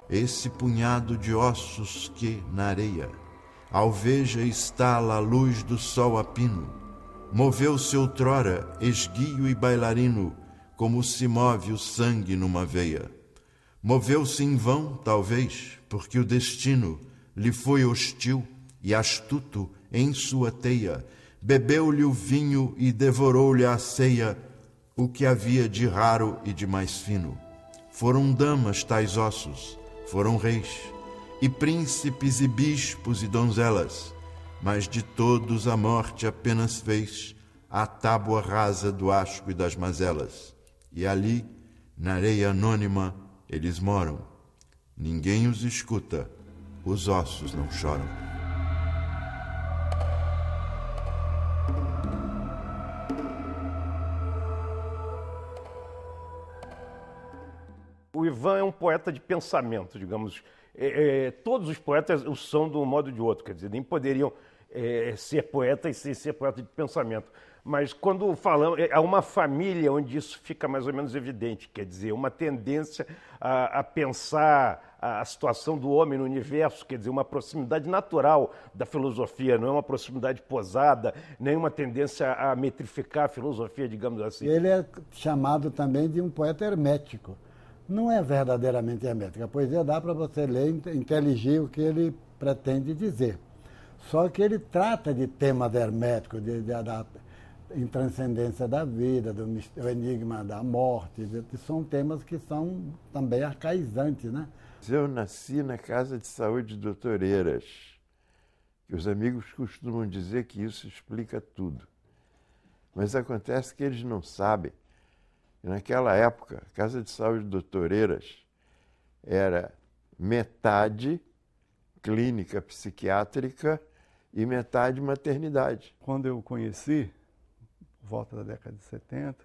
Esse punhado de ossos que, na areia, alveja estala a luz do sol a pino, moveu-se outrora, esguio e bailarino, como se move o sangue numa veia. Moveu-se em vão, talvez, porque o destino lhe foi hostil e astuto em sua teia, bebeu-lhe o vinho e devorou-lhe a ceia, o que havia de raro e de mais fino. Foram damas tais ossos, foram reis, e príncipes e bispos e donzelas, mas de todos a morte apenas fez a tábua rasa do asco e das mazelas. E ali, na areia anônima, eles moram. Ninguém os escuta, os ossos não choram. O Ivan é um poeta de pensamento, digamos. Todos os poetas o são de um modo ou de outro, quer dizer, nem poderiam ser poetas sem ser poeta de pensamento. Mas quando falamos, há uma família onde isso fica mais ou menos evidente, quer dizer, uma tendência a pensar a situação do homem no universo, quer dizer, uma proximidade natural da filosofia, não é uma proximidade posada, nem uma tendência a metrificar a filosofia, digamos assim. Ele é chamado também de um poeta hermético. Não é verdadeiramente hermético. A poesia dá para você ler e inteligir o que ele pretende dizer. Só que ele trata de temas herméticos, da intranscendência da vida, do enigma da morte, são temas que são também arcaizantes, né? Eu nasci na Casa de Saúde do Dr. Eiras, que os amigos costumam dizer que isso explica tudo. Mas acontece que eles não sabem. Naquela época, a Casa de Saúde do Dr. Eiras era metade clínica psiquiátrica e metade maternidade. Quando eu conheci, por volta da década de 70,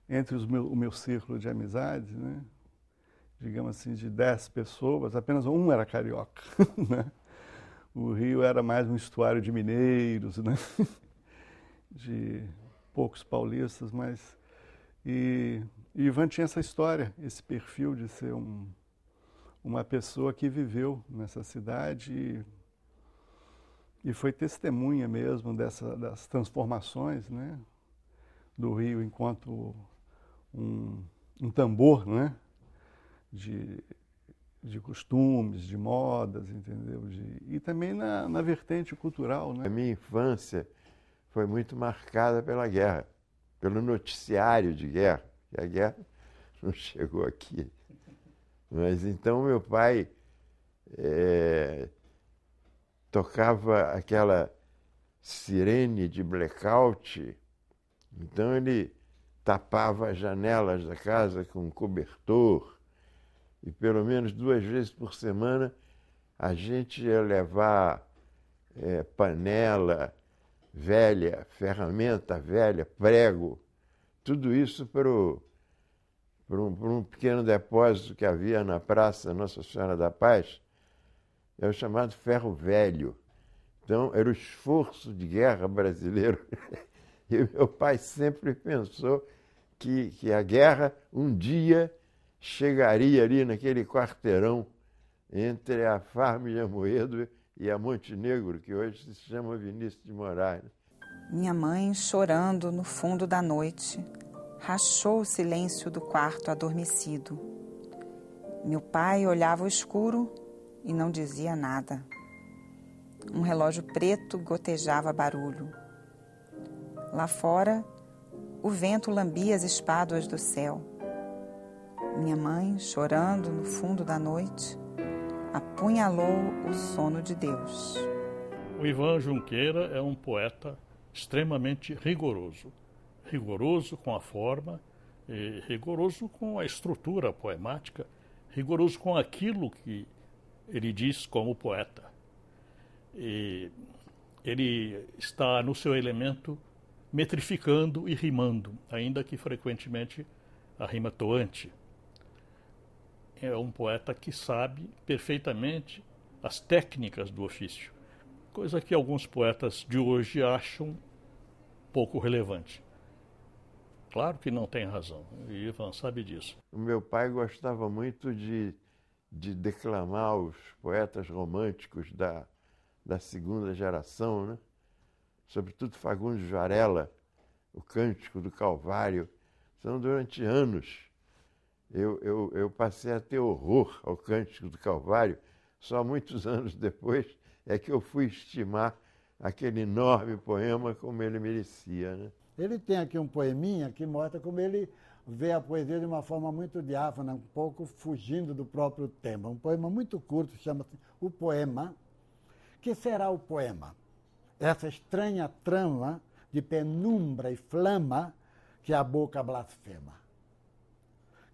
entre o meu círculo de amizades, né, digamos assim, de 10 pessoas, apenas um era carioca. Né? O Rio era mais um estuário de mineiros, né? De poucos paulistas, mas... E Ivan tinha essa história, esse perfil de ser uma pessoa que viveu nessa cidade e foi testemunha mesmo das transformações, né, do Rio enquanto um tambor, né, de costumes, de modas, entendeu? E também na vertente cultural. Né? A minha infância foi muito marcada pela guerra. Pelo noticiário de guerra, que a guerra não chegou aqui. Mas então meu pai tocava aquela sirene de blackout, então ele tapava as janelas da casa com um cobertor, e pelo menos 2 vezes por semana a gente ia levar panela velha, ferramenta velha, prego, tudo isso para um pequeno depósito que havia na Praça Nossa Senhora da Paz, é o chamado ferro velho. Então, era o esforço de guerra brasileiro. E meu pai sempre pensou que a guerra um dia chegaria ali naquele quarteirão entre a Farm de Amoedo e a Montenegro, que hoje se chama Vinícius de Moraes. Minha mãe, chorando no fundo da noite, rachou o silêncio do quarto adormecido. Meu pai olhava o escuro e não dizia nada. Um relógio preto gotejava barulho. Lá fora, o vento lambia as espáduas do céu. Minha mãe, chorando no fundo da noite, apunhalou o sono de Deus. O Ivan Junqueira é um poeta extremamente rigoroso. Rigoroso com a forma, rigoroso com a estrutura poemática, rigoroso com aquilo que ele diz como poeta. E ele está no seu elemento metrificando e rimando, ainda que frequentemente a rima toante. É um poeta que sabe perfeitamente as técnicas do ofício, coisa que alguns poetas de hoje acham pouco relevante. Claro que não tem razão. E Ivan sabe disso. O meu pai gostava muito de declamar os poetas românticos da segunda geração, né? Sobretudo Fagundes Varela, o Cântico do Calvário. Então, durante anos, eu passei a ter horror ao Cântico do Calvário. Só muitos anos depois é que eu fui estimar aquele enorme poema como ele merecia, né? Ele tem aqui um poeminha que mostra como ele vê a poesia de uma forma muito diáfana, um pouco fugindo do próprio tema. Um poema muito curto, chama-se O Poema. Que será o poema? Essa estranha trama de penumbra e flama que a boca blasfema.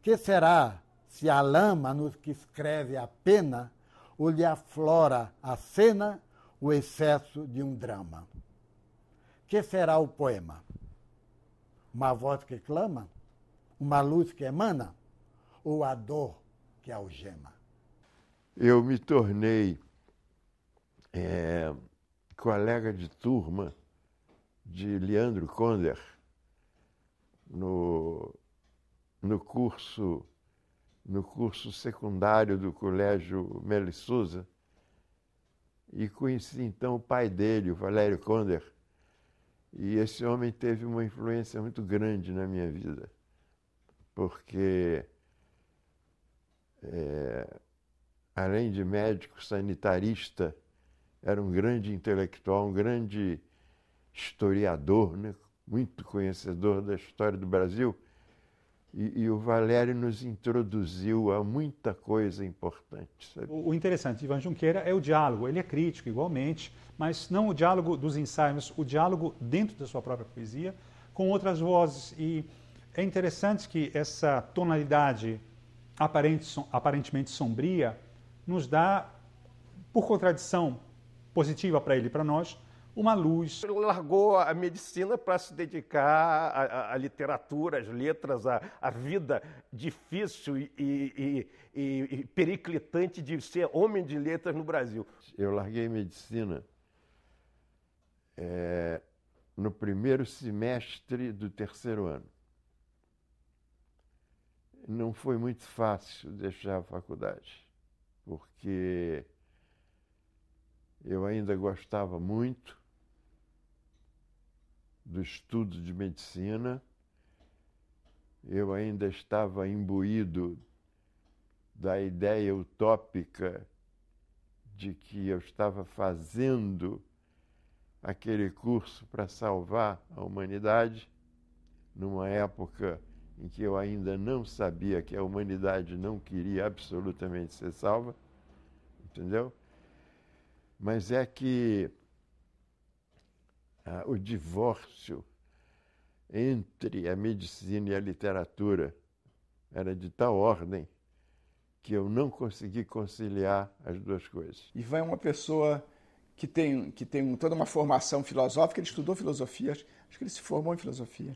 Que será se a lama nos que escreve a pena ou lhe aflora a cena o excesso de um drama? Que será o poema? Uma voz que clama? Uma luz que emana? Ou a dor que algema? Eu me tornei colega de turma de Leandro Conder no curso secundário do Colégio Melo Souza, e conheci então o pai dele, o Valério Conder, e esse homem teve uma influência muito grande na minha vida, porque além de médico sanitarista, era um grande intelectual, um grande historiador, né? Muito conhecedor da história do Brasil. E o Valério nos introduziu a muita coisa importante. Sabe? O interessante de Ivan Junqueira é o diálogo. Ele é crítico igualmente, mas não o diálogo dos ensaios, o diálogo dentro da sua própria poesia, com outras vozes. E é interessante que essa tonalidade aparentemente sombria nos dá, por contradição positiva para ele e para nós, uma luz. Ele largou a medicina para se dedicar à literatura, às letras, à vida difícil e periclitante de ser homem de letras no Brasil. Eu larguei medicina no primeiro semestre do terceiro ano. Não foi muito fácil deixar a faculdade, porque eu ainda gostava muito do estudo de medicina, eu ainda estava imbuído da ideia utópica de que eu estava fazendo aquele curso para salvar a humanidade, numa época em que eu ainda não sabia que a humanidade não queria absolutamente ser salva, entendeu? Mas é que o divórcio entre a medicina e a literatura era de tal ordem que eu não consegui conciliar as duas coisas. Ivan é uma pessoa que tem toda uma formação filosófica, ele estudou filosofia, acho que ele se formou em filosofia.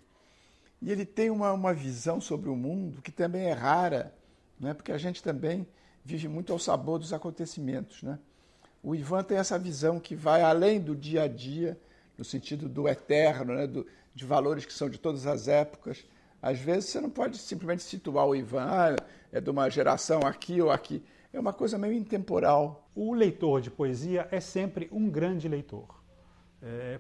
E ele tem uma visão sobre o mundo que também é rara, né? Porque a gente também vive muito ao sabor dos acontecimentos, né? O Ivan tem essa visão que vai além do dia a dia, no sentido do eterno, né? De valores que são de todas as épocas. Às vezes você não pode simplesmente situar o Ivan, é de uma geração aqui ou aqui. É uma coisa meio intemporal. O leitor de poesia é sempre um grande leitor,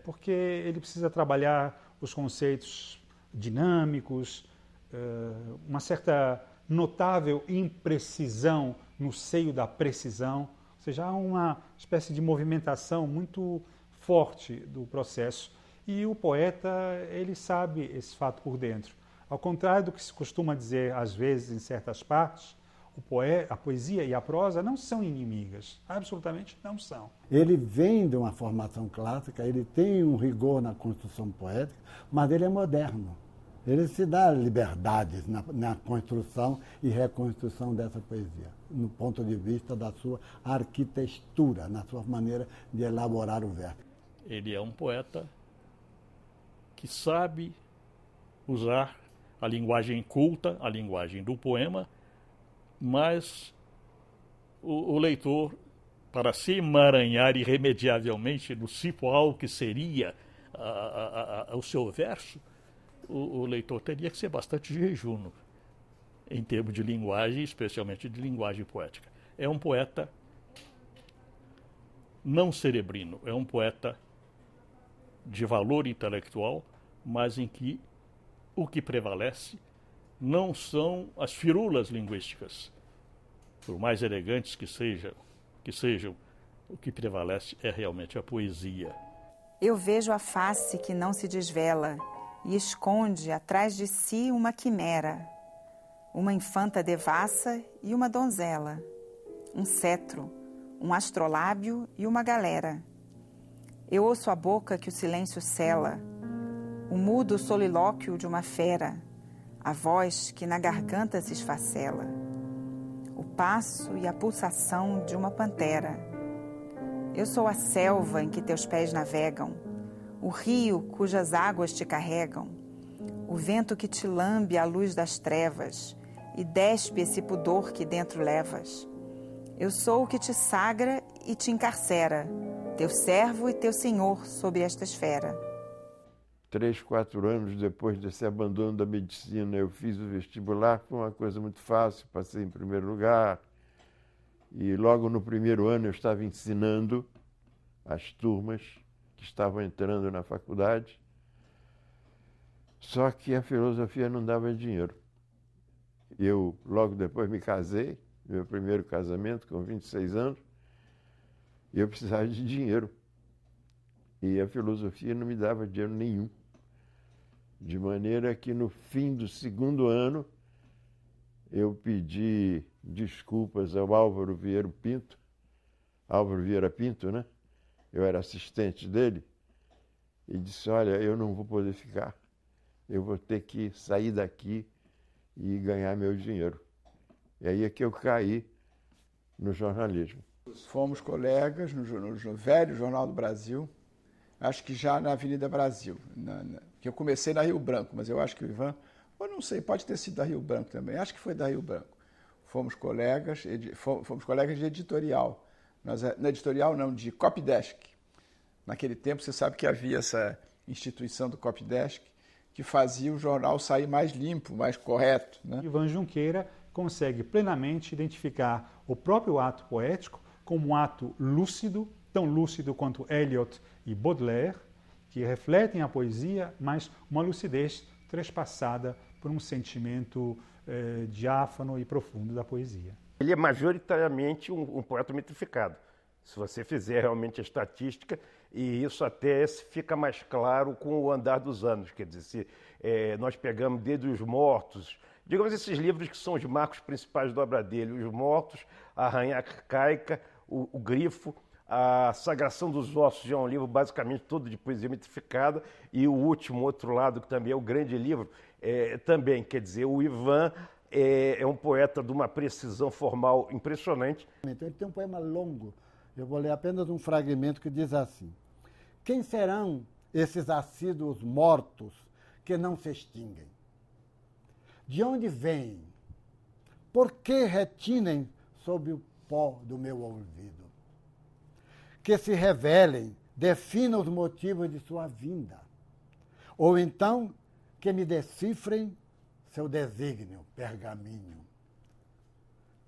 porque ele precisa trabalhar os conceitos dinâmicos, uma certa notável imprecisão no seio da precisão, ou seja, há uma espécie de movimentação muito forte do processo. E o poeta, ele sabe esse fato por dentro. Ao contrário do que se costuma dizer, às vezes, em certas partes, a poesia e a prosa não são inimigas, absolutamente não são. Ele vem de uma formação clássica, ele tem um rigor na construção poética, mas ele é moderno. Ele se dá liberdades na construção e reconstrução dessa poesia, no ponto de vista da sua arquitetura, na sua maneira de elaborar o verso. Ele é um poeta que sabe usar a linguagem culta, a linguagem do poema, mas o leitor, para se emaranhar irremediavelmente no cipoal que seria o seu verso, o leitor teria que ser bastante jejuno em termos de linguagem, especialmente de linguagem poética. É um poeta não cerebrino, é um poeta de valor intelectual, mas em que o que prevalece não são as firulas linguísticas. Por mais elegantes que sejam, o que prevalece é realmente a poesia. Eu vejo a face que não se desvela e esconde atrás de si uma quimera, uma infanta devassa e uma donzela, um cetro, um astrolábio e uma galera. Eu ouço a boca que o silêncio cela, o mudo solilóquio de uma fera, a voz que na garganta se esfacela, o passo e a pulsação de uma pantera. Eu sou a selva em que teus pés navegam, o rio cujas águas te carregam, o vento que te lambe à luz das trevas e despe esse pudor que dentro levas. Eu sou o que te sagra e te encarcera, teu servo e teu senhor sobre esta esfera. 3, 4 anos depois desse abandono da medicina, eu fiz o vestibular, foi uma coisa muito fácil, passei em primeiro lugar. E logo no primeiro ano eu estava ensinando as turmas que estavam entrando na faculdade. Só que a filosofia não dava dinheiro. Eu logo depois me casei, meu primeiro casamento com 26 anos, e eu precisava de dinheiro. E a filosofia não me dava dinheiro nenhum. De maneira que no fim do segundo ano eu pedi desculpas ao Álvaro Vieira Pinto, né? Eu era assistente dele, e disse, olha, eu não vou poder ficar, eu vou ter que sair daqui e ganhar meu dinheiro. E aí é que eu caí no jornalismo. Fomos colegas no velho Jornal do Brasil, acho que já na Avenida Brasil, que eu comecei na Rio Branco, mas eu acho que o Ivan, ou não sei, pode ter sido da Rio Branco também, acho que foi da Rio Branco. Fomos colegas de editorial, não editorial não, de copydesk. Naquele tempo você sabe que havia essa instituição do copydesk que fazia o jornal sair mais limpo, mais correto, né? Ivan Junqueira consegue plenamente identificar o próprio ato poético como um ato lúcido, tão lúcido quanto Eliot e Baudelaire, que refletem a poesia, mas uma lucidez trespassada por um sentimento diáfano e profundo da poesia. Ele é majoritariamente um poeta metrificado. Se você fizer realmente a estatística, e isso até fica mais claro com o andar dos anos. Quer dizer, se nós pegamos desde Os Mortos, digamos esses livros que são os marcos principais da obra dele, Os Mortos, A Rainha Arcaica, o Grifo, A Sagração dos Ossos, já é um livro basicamente todo de poesia metrificada, e o último, outro lado, que também é o grande livro, também, quer dizer, o Ivan é um poeta de uma precisão formal impressionante. Então ele tem um poema longo, eu vou ler apenas um fragmento que diz assim: quem serão esses assíduos mortos que não se extinguem? De onde vêm? Por que retinem sob o pó do meu ouvido? Que se revelem, definam os motivos de sua vinda. Ou então, que me decifrem seu desígnio, pergaminho.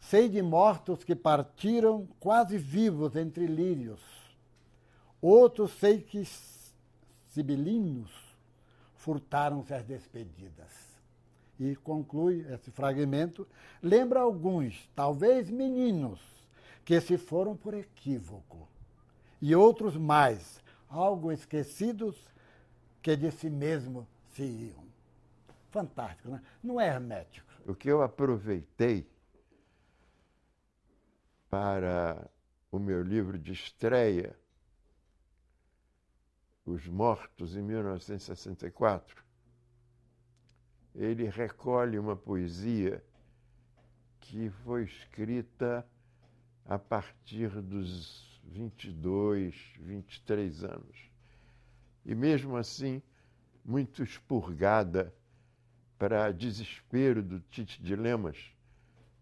Sei de mortos que partiram quase vivos entre lírios. Outros sei que sibilinos furtaram-se as despedidas. E conclui esse fragmento, lembra alguns, talvez meninos, que se foram por equívoco, e outros mais, algo esquecidos, que de si mesmo se iam. Fantástico, né? Não é hermético. O que eu aproveitei para o meu livro de estreia, Os Mortos, em 1964, ele recolhe uma poesia que foi escrita a partir dos 22, 23 anos. E mesmo assim, muito expurgada para desespero do Tite de Lemas,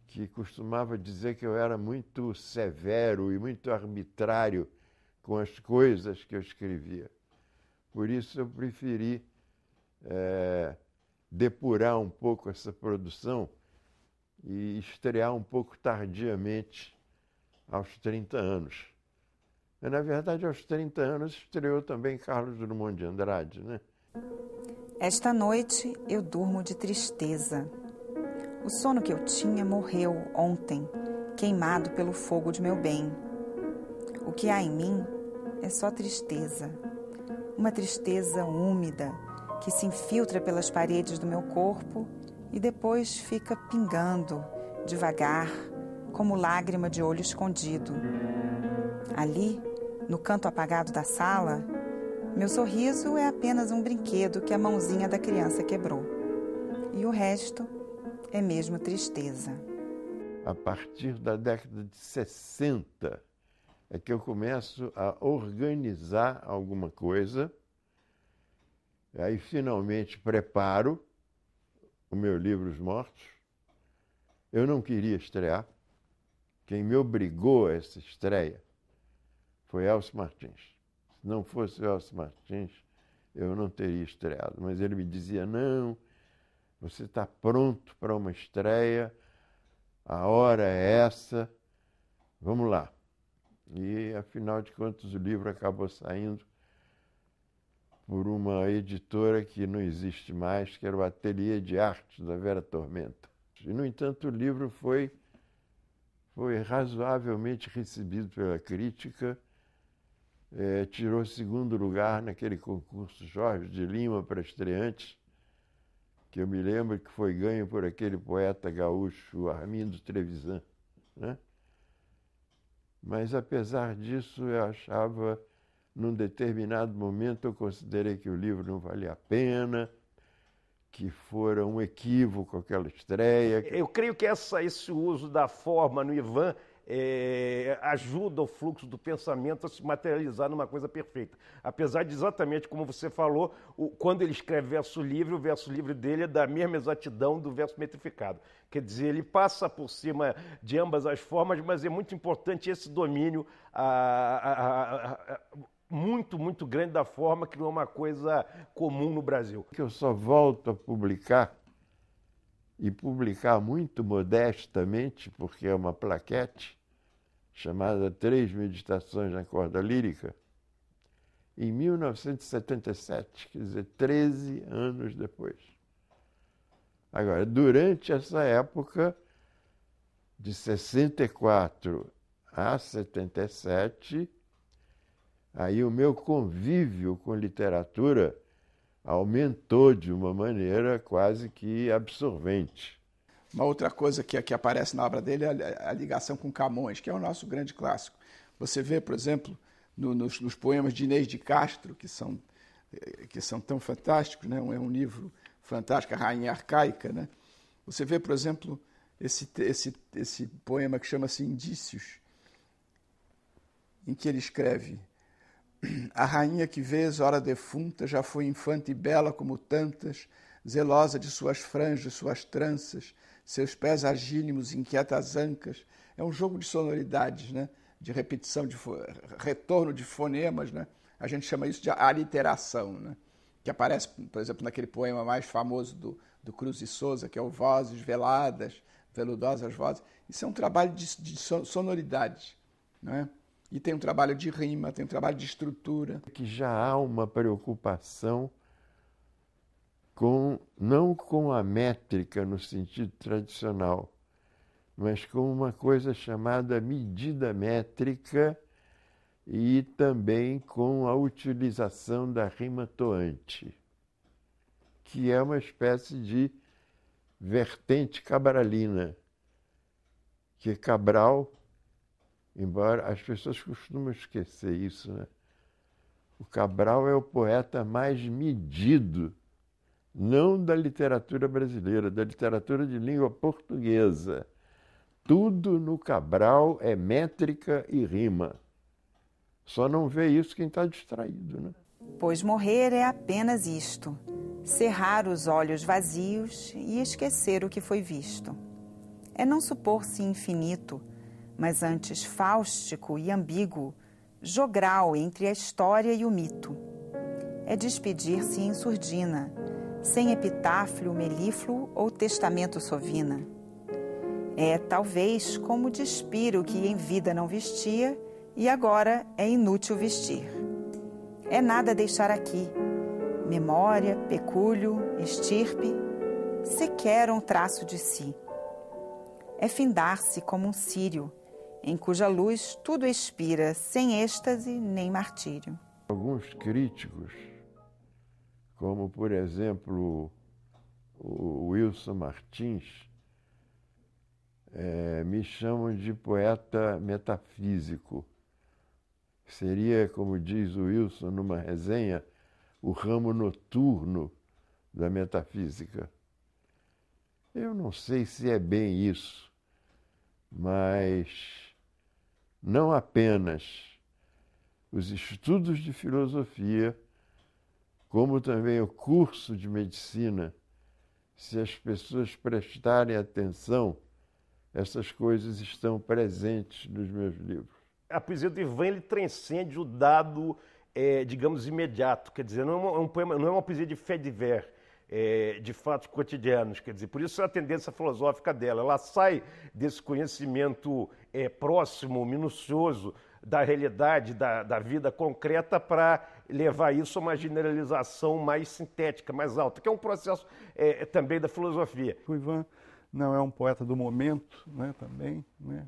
que costumava dizer que eu era muito severo e muito arbitrário com as coisas que eu escrevia. Por isso eu preferi depurar um pouco essa produção e estrear um pouco tardiamente, aos 30 anos. Mas, na verdade, aos 30 anos estreou também Carlos Drummond de Andrade, né? Esta noite eu durmo de tristeza. O sono que eu tinha morreu ontem, queimado pelo fogo de meu bem. O que há em mim é só tristeza. Uma tristeza úmida que se infiltra pelas paredes do meu corpo e depois fica pingando, devagar, como lágrima de olho escondido. Ali, no canto apagado da sala, meu sorriso é apenas um brinquedo que a mãozinha da criança quebrou. E o resto é mesmo tristeza. A partir da década de 60 é que eu começo a organizar alguma coisa. Aí, finalmente, preparo o meu livro Os Mortos. Eu não queria estrear. Quem me obrigou a essa estreia foi Elcio Martins. Se não fosse Elcio Martins, eu não teria estreado. Mas ele me dizia, não, você está pronto para uma estreia, a hora é essa, vamos lá. E, afinal de contas, o livro acabou saindo por uma editora que não existe mais, que era o Ateliê de Arte da Vera Tormenta. E, no entanto, o livro foi razoavelmente recebido pela crítica, tirou segundo lugar naquele concurso Jorge de Lima para estreantes, que eu me lembro que foi ganho por aquele poeta gaúcho Armindo Trevisan, né? Mas, apesar disso, eu achava, num determinado momento, eu considerei que o livro não valia a pena, que fora um equívoco aquela estreia. Eu creio que esse uso da forma no Ivan ajuda o fluxo do pensamento a se materializar numa coisa perfeita. Apesar de, exatamente como você falou, quando ele escreve verso livre, o verso livre dele é da mesma exatidão do verso metrificado. Quer dizer, ele passa por cima de ambas as formas, mas é muito importante esse domínio muito, muito grande da forma, que não é uma coisa comum no Brasil. Eu só volto a publicar, e publicar muito modestamente, porque é uma plaquete chamada 3 Meditações na Corda Lírica, em 1977, quer dizer, 13 anos depois. Agora, durante essa época, de 64 a 77, aí o meu convívio com literatura aumentou de uma maneira quase que absorvente. Uma outra coisa que aparece na obra dele é a ligação com Camões, que é o nosso grande clássico. Você vê, por exemplo, nos poemas de Inês de Castro, que são tão fantásticos, né? É um livro fantástico, A Rainha Arcaica, né? Você vê, por exemplo, esse poema que chama-se Indícios, em que ele escreve: a rainha que vês, ora defunta, já foi infante e bela como tantas, zelosa de suas franjas, suas tranças, seus pés agílimos, inquietas ancas. É um jogo de sonoridades, né? De repetição, de retorno de fonemas, né? A gente chama isso de aliteração, né? Que aparece, por exemplo, naquele poema mais famoso do Cruz e Souza, que é o Vozes Veladas, Veludosas Vozes. Isso é um trabalho de sonoridades, né? E tem um trabalho de rima, tem um trabalho de estrutura. Que já há uma preocupação não com a métrica no sentido tradicional, mas com uma coisa chamada medida métrica e também com a utilização da rima toante, que é uma espécie de vertente cabralina, que Cabral, embora as pessoas costumam esquecer isso, né? O Cabral é o poeta mais medido, não da literatura brasileira, da literatura de língua portuguesa. Tudo no Cabral é métrica e rima. Só não vê isso quem está distraído, né? Pois morrer é apenas isto, cerrar os olhos vazios e esquecer o que foi visto. É não supor-se infinito, mas antes fáustico e ambíguo, jogral entre a história e o mito. É despedir-se em surdina, sem epitáfio melífluo ou testamento sovina. É, talvez, como despir o que em vida não vestia e agora é inútil vestir. É nada deixar aqui, memória, pecúlio, estirpe, sequer um traço de si. É findar-se como um círio, em cuja luz tudo expira, sem êxtase nem martírio. Alguns críticos, como por exemplo o Wilson Martins, me chamam de poeta metafísico. Seria, como diz o Wilson numa resenha, o ramo noturno da metafísica. Eu não sei se é bem isso, mas não apenas os estudos de filosofia, como também o curso de medicina, se as pessoas prestarem atenção, essas coisas estão presentes nos meus livros. A poesia do Ivan, ele transcende o dado, digamos, imediato. Quer dizer, não é um poema, não é uma poesia de fait divers, de fatos cotidianos. Quer dizer, por isso é a tendência filosófica dela. Ela sai desse conhecimento próximo, minucioso da realidade, da vida concreta, para levar isso a uma generalização mais sintética, mais alta, que é um processo também da filosofia. O Ivan não é um poeta do momento, né, também, né?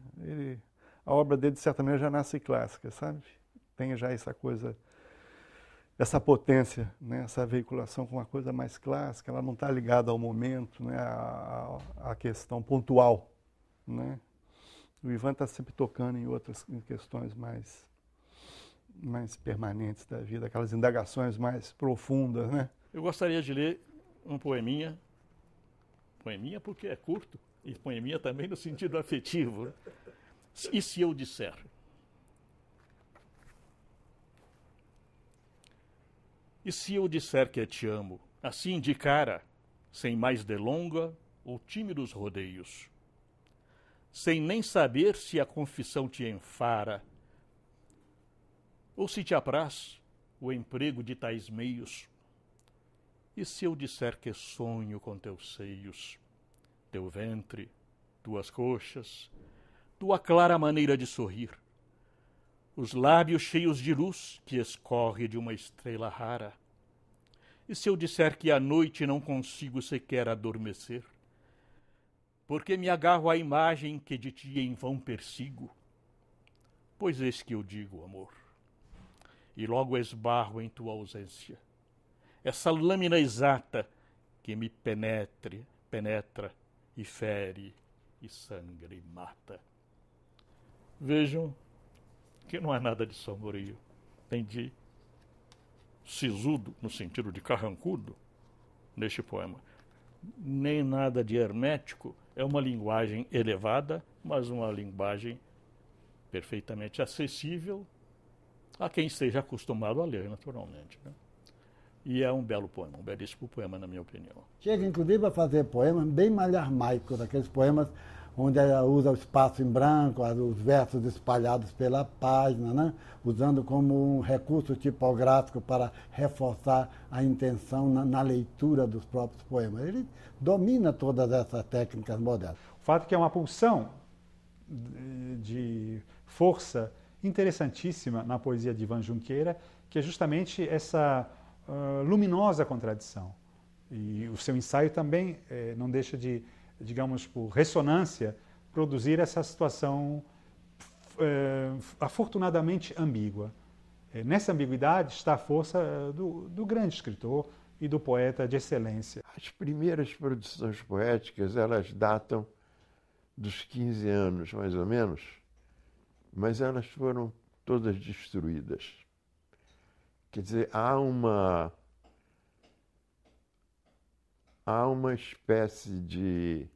A obra dele, de certa maneira, já nasce clássica, sabe? Tem já essa coisa, essa potência, né? Essa veiculação com uma coisa mais clássica, ela não está ligada ao momento, né? À questão pontual, né? O Ivan está sempre tocando em questões mais permanentes da vida, aquelas indagações mais profundas, né? Eu gostaria de ler um poeminha porque é curto, e poeminha também no sentido afetivo. E se eu disser? E se eu disser que te amo, assim de cara, sem mais delonga ou tímidos rodeios, sem nem saber se a confissão te enfara, ou se te apraz o emprego de tais meios? E se eu disser que sonho com teus seios, teu ventre, tuas coxas, tua clara maneira de sorrir, os lábios cheios de luz que escorre de uma estrela rara? E se eu disser que à noite não consigo sequer adormecer, porque me agarro à imagem que de ti em vão persigo? Pois eis que eu digo, amor, e logo esbarro em tua ausência, essa lâmina exata que me penetra e fere e sangra e mata. Vejam que não há nada de sombrio, nem de sisudo, no sentido de carrancudo, neste poema. Nem nada de hermético, é uma linguagem elevada, mas uma linguagem perfeitamente acessível a quem esteja acostumado a ler, naturalmente, né? E é um belo poema, um belíssimo poema, na minha opinião. Chega, inclusive, a fazer poemas bem malharmaicos, daqueles poemas onde ela usa o espaço em branco, os versos espalhados pela página, né? Usando como um recurso tipográfico para reforçar a intenção na leitura dos próprios poemas. Ele domina todas essas técnicas modernas. O fato é que é uma pulsão de força interessantíssima na poesia de Ivan Junqueira, que é justamente essa luminosa contradição. E o seu ensaio também não deixa de, digamos, por ressonância, produzir essa situação afortunadamente ambígua. Nessa ambiguidade está a força do grande escritor e do poeta de excelência. As primeiras produções poéticas, elas datam dos 15 anos, mais ou menos, mas elas foram todas destruídas. Quer dizer, há uma espécie de...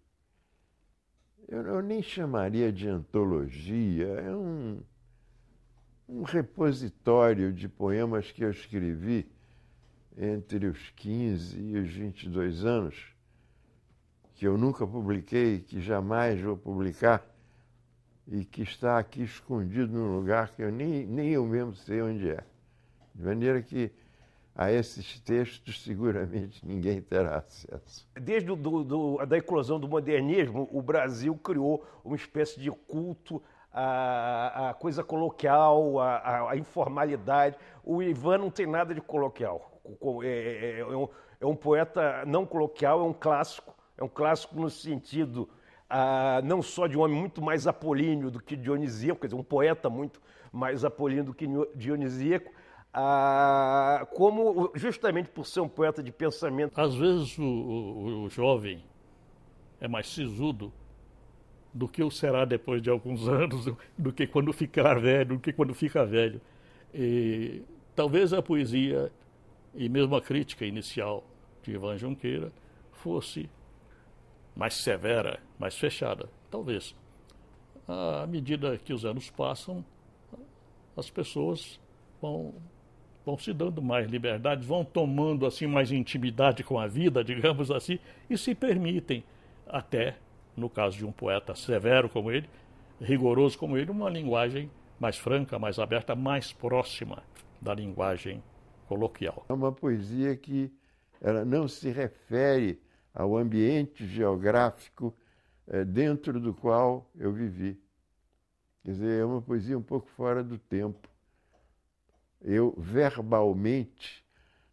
Eu nem chamaria de antologia, é um repositório de poemas que eu escrevi entre os 15 e os 22 anos, que eu nunca publiquei, que jamais vou publicar, e que está aqui escondido num lugar que eu nem eu mesmo sei onde é. De maneira que a esses textos seguramente ninguém terá acesso. Desde da eclosão do modernismo, o Brasil criou uma espécie de culto à coisa coloquial, à informalidade. O Ivan não tem nada de coloquial. É um poeta não coloquial, é um clássico no sentido não só de um homem muito mais apolíneo do que dionisíaco, quer dizer, um poeta muito mais apolíneo do que dionisíaco, como justamente por ser um poeta de pensamento. Às vezes o jovem é mais sisudo do que o será depois de alguns anos, do que quando ficar velho, do que quando fica velho. E talvez a poesia e mesmo a crítica inicial de Ivan Junqueira fosse mais severa, mais fechada, talvez. À medida que os anos passam, as pessoas vão se dando mais liberdade, vão tomando assim mais intimidade com a vida, digamos assim, e se permitem até, no caso de um poeta severo como ele, rigoroso como ele, uma linguagem mais franca, mais aberta, mais próxima da linguagem coloquial. É uma poesia que ela não se refere ao ambiente geográfico dentro do qual eu vivi. Quer dizer, é uma poesia um pouco fora do tempo. Eu, verbalmente,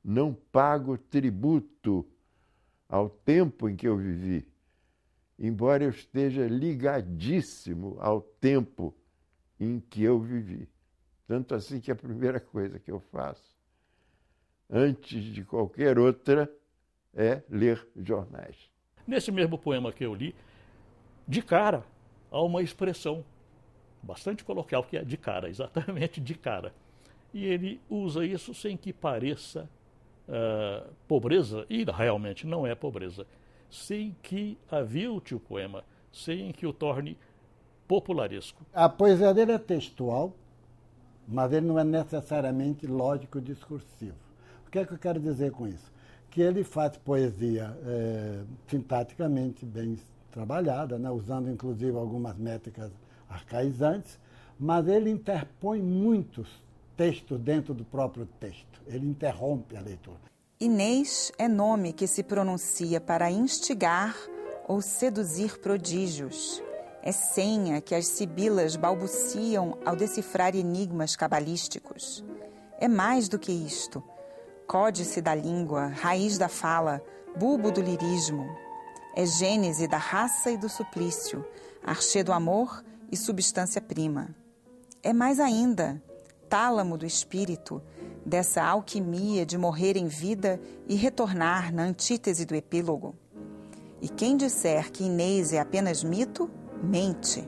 não pago tributo ao tempo em que eu vivi, embora eu esteja ligadíssimo ao tempo em que eu vivi. Tanto assim que a primeira coisa que eu faço, antes de qualquer outra, é ler jornais. Nesse mesmo poema que eu li, de cara, há uma expressão bastante coloquial, que é de cara, exatamente de cara. E ele usa isso sem que pareça pobreza, e realmente não é pobreza, sem que avilte o poema, sem que o torne popularesco. A poesia dele é textual, mas ele não é necessariamente lógico-discursivo. O que é que eu quero dizer com isso? Que ele faz poesia sintaticamente bem trabalhada, né, usando inclusive algumas métricas arcaizantes, mas ele interpõe muitos textos dentro do próprio texto. Ele interrompe a leitura. Inês é nome que se pronuncia para instigar ou seduzir prodígios. É senha que as sibilas balbuciam ao decifrar enigmas cabalísticos. É mais do que isto. Códice da língua, raiz da fala, bulbo do lirismo. É gênese da raça e do suplício, archê do amor e substância prima. É mais ainda, tálamo do espírito, dessa alquimia de morrer em vida e retornar na antítese do epílogo. E quem disser que Inês é apenas mito, mente,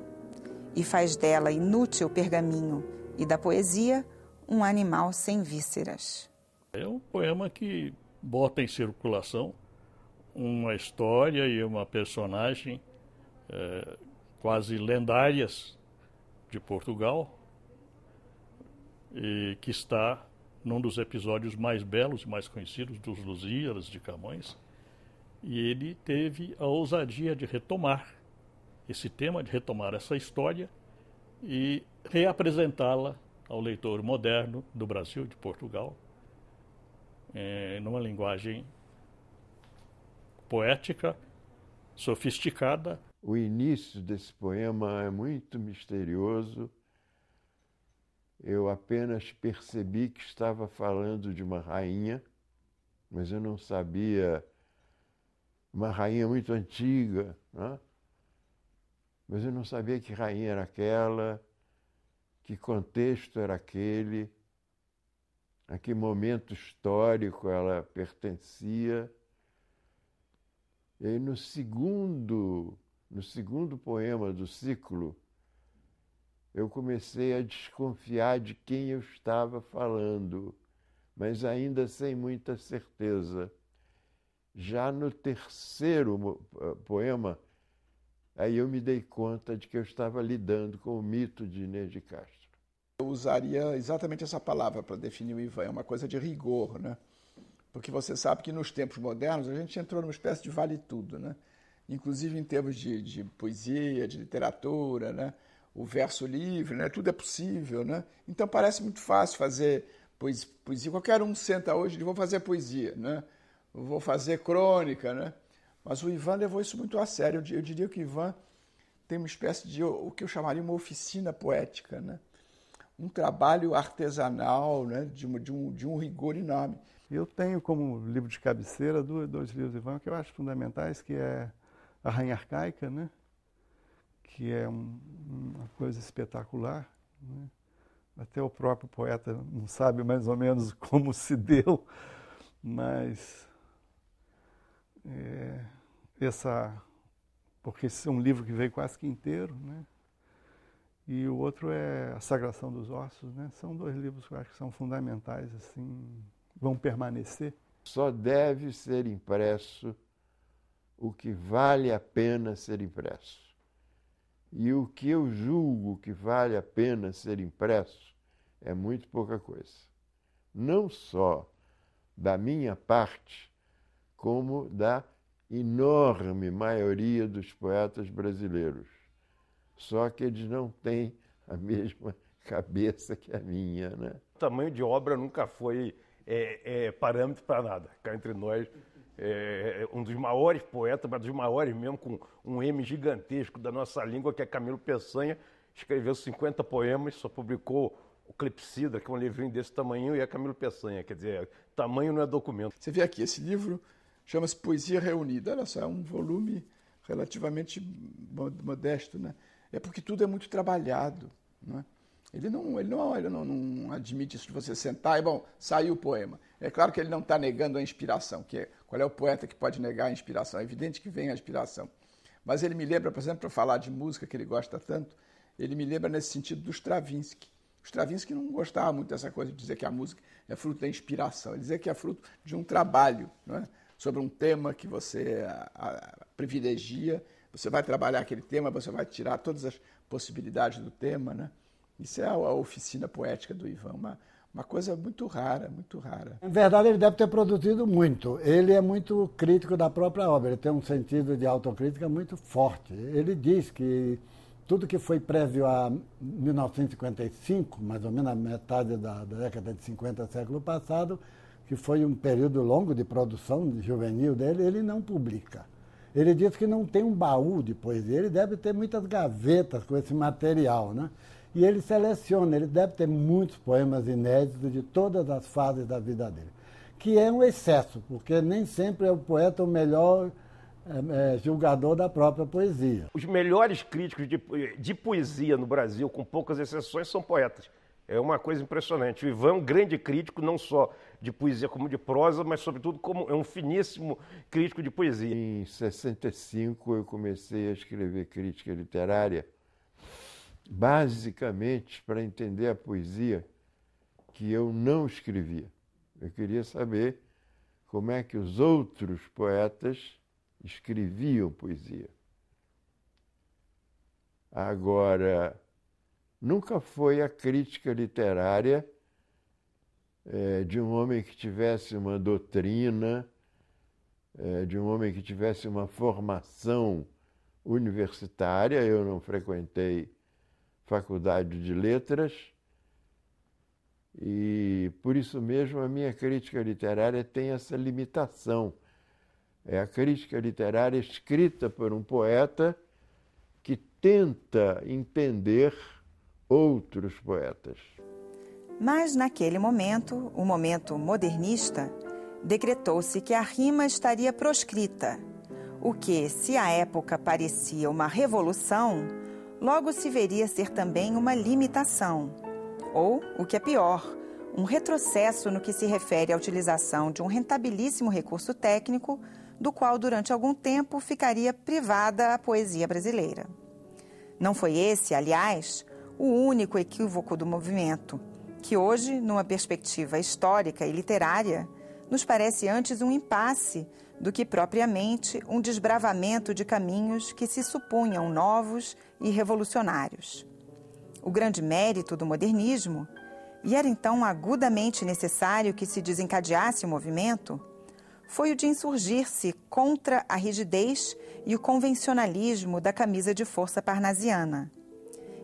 e faz dela inútil pergaminho e da poesia um animal sem vísceras. É um poema que bota em circulação uma história e uma personagem quase lendárias de Portugal, e que está num dos episódios mais belos e mais conhecidos dos Lusíadas de Camões, e ele teve a ousadia de retomar esse tema, de retomar essa história e reapresentá-la ao leitor moderno do Brasil, de Portugal, numa linguagem poética, sofisticada. O início desse poema é muito misterioso. Eu apenas percebi que estava falando de uma rainha, mas eu não sabia, uma rainha muito antiga, né? Mas eu não sabia que rainha era aquela, que contexto era aquele, a que momento histórico ela pertencia. E aí, no segundo poema do ciclo, eu comecei a desconfiar de quem eu estava falando, mas ainda sem muita certeza. Já no terceiro poema, aí eu me dei conta de que eu estava lidando com o mito de Inês de Castro. Eu usaria exatamente essa palavra para definir o Ivan, é uma coisa de rigor, né? Porque você sabe que nos tempos modernos a gente entrou numa espécie de vale-tudo, né? Inclusive em termos de poesia, de literatura, né? O verso livre, né? Tudo é possível, né? Então parece muito fácil fazer Poesia, qualquer um senta hoje e diz, vou fazer poesia, né? Vou fazer crônica, né? Mas o Ivan levou isso muito a sério. Eu diria que o Ivan tem uma espécie de, o que eu chamaria uma oficina poética, né? Um trabalho artesanal, né? de um rigor enorme. Eu tenho como livro de cabeceira dois livros do Ivan que eu acho fundamentais, que é A Rainha Arcaica, né? Que é uma coisa espetacular, né? Até o próprio poeta não sabe mais ou menos como se deu, mas porque esse é um livro que veio quase que inteiro, né? E o outro é A Sagração dos Ossos, né? São dois livros que eu acho que são fundamentais, assim, vão permanecer. Só deve ser impresso o que vale a pena ser impresso. E o que eu julgo que vale a pena ser impresso é muito pouca coisa. Não só da minha parte, como da enorme maioria dos poetas brasileiros. Só que eles não têm a mesma cabeça que a minha, né? O tamanho de obra nunca foi parâmetro para nada. Cá entre nós, um dos maiores poetas, mas dos maiores mesmo, com um M gigantesco da nossa língua, que é Camilo Peçanha, escreveu 50 poemas, só publicou o Clepsidra, que é um livrinho desse tamanho, e é Camilo Peçanha. Quer dizer, tamanho não é documento. Você vê aqui, esse livro chama-se Poesia Reunida. Olha só, é um volume relativamente modesto, né? É porque tudo é muito trabalhado, né? Ele não admite isso de você sentar e, bom, saiu o poema. É claro que ele não está negando a inspiração, qual é o poeta que pode negar a inspiração? É evidente que vem a inspiração. Mas ele me lembra, por exemplo, para falar de música que ele gosta tanto, ele me lembra nesse sentido do Stravinsky. O Stravinsky não gostava muito dessa coisa de dizer que a música é fruto da inspiração, ele dizia que é fruto de um trabalho, não é? Sobre um tema que você privilegia, você vai trabalhar aquele tema, você vai tirar todas as possibilidades do tema, né? Isso é a oficina poética do Ivan, uma coisa muito rara, muito rara. Na verdade, ele deve ter produzido muito. Ele é muito crítico da própria obra, ele tem um sentido de autocrítica muito forte. Ele diz que tudo que foi prévio a 1955, mais ou menos a metade da década de 50 do século passado, que foi um período longo de produção juvenil dele, ele não publica. Ele diz que não tem um baú de poesia, ele deve ter muitas gavetas com esse material, né? E ele seleciona, ele deve ter muitos poemas inéditos de todas as fases da vida dele, que é um excesso, porque nem sempre é o poeta o melhor julgador da própria poesia. Os melhores críticos de poesia no Brasil, com poucas exceções, são poetas. É uma coisa impressionante. O Ivan é um grande crítico, não só de poesia como de prosa, mas, sobretudo, como é um finíssimo crítico de poesia. Em 65, eu comecei a escrever crítica literária, basicamente para entender a poesia que eu não escrevia. Eu queria saber como é que os outros poetas escreviam poesia. Agora, nunca foi a crítica literária de um homem que tivesse uma doutrina, de um homem que tivesse uma formação universitária. Eu não frequentei faculdade de letras e, por isso mesmo, a minha crítica literária tem essa limitação. É a crítica literária escrita por um poeta que tenta entender outros poetas. Mas, naquele momento, o momento modernista, decretou-se que a rima estaria proscrita, o que, se à época parecia uma revolução, logo se veria ser também uma limitação, ou, o que é pior, um retrocesso no que se refere à utilização de um rentabilíssimo recurso técnico, do qual, durante algum tempo, ficaria privada a poesia brasileira. Não foi esse, aliás, o único equívoco do movimento, que hoje, numa perspectiva histórica e literária, nos parece antes um impasse do que propriamente um desbravamento de caminhos que se supunham novos e revolucionários. O grande mérito do modernismo, e era então agudamente necessário que se desencadeasse o movimento, foi o de insurgir-se contra a rigidez e o convencionalismo da camisa de força parnasiana.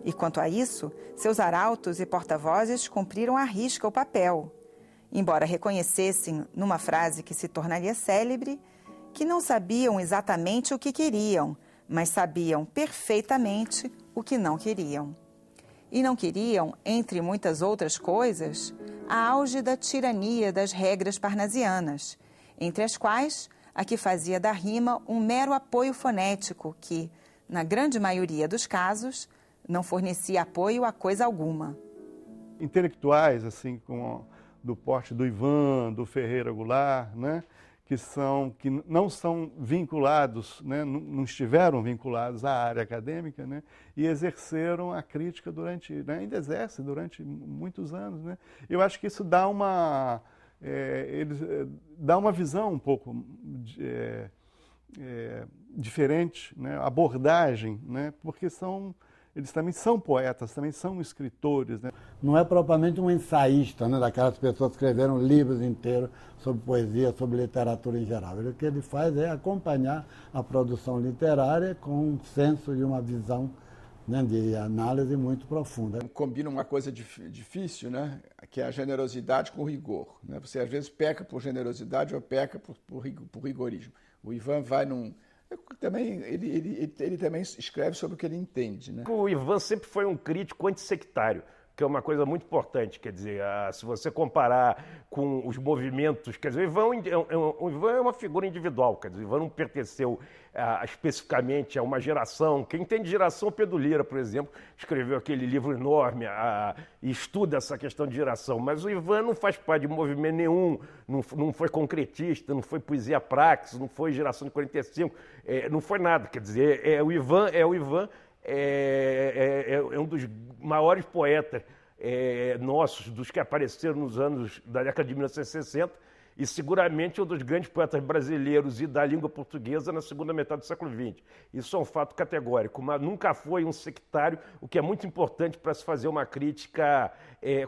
E quanto a isso, seus arautos e porta-vozes cumpriram à risca o papel, embora reconhecessem, numa frase que se tornaria célebre, que não sabiam exatamente o que queriam, mas sabiam perfeitamente o que não queriam. E não queriam, entre muitas outras coisas, a álgida tirania das regras parnasianas, entre as quais a que fazia da rima um mero apoio fonético que, na grande maioria dos casos, não fornecia apoio a coisa alguma. Intelectuais, assim, do porte do Ivan, do Ferreira Goulart, né? que não são vinculados, né, não estiveram vinculados à área acadêmica, né, e exerceram a crítica ainda exerce durante muitos anos, né. Eu acho que isso dá uma visão um pouco diferente, né, abordagem, né, porque eles também são poetas, também são escritores, né? Não é propriamente um ensaísta, né, daquelas pessoas que escreveram livros inteiros sobre poesia, sobre literatura em geral. O que ele faz é acompanhar a produção literária com um senso e uma visão, né, de análise muito profunda. Combina uma coisa difícil, né, que é a generosidade com o rigor, né? Você às vezes peca por generosidade ou peca por rigorismo. O Ivan vai ele também escreve sobre o que ele entende, né? O Ivan sempre foi um crítico antissectário, que é uma coisa muito importante. Quer dizer, se você comparar com os movimentos, quer dizer, o Ivan é uma figura individual, quer dizer, o Ivan não pertenceu especificamente a uma geração. Quem tem de geração, Pedro Lira, por exemplo, escreveu aquele livro enorme e estuda essa questão de geração, mas o Ivan não faz parte de movimento nenhum, não foi concretista, não foi poesia praxis, não foi geração de 45, não foi nada, quer dizer, o Ivan é um dos maiores poetas nossos, dos que apareceram nos anos da década de 1960, e seguramente um dos grandes poetas brasileiros e da língua portuguesa na segunda metade do século XX. Isso é um fato categórico, mas nunca foi um sectário, o que é muito importante para se fazer uma crítica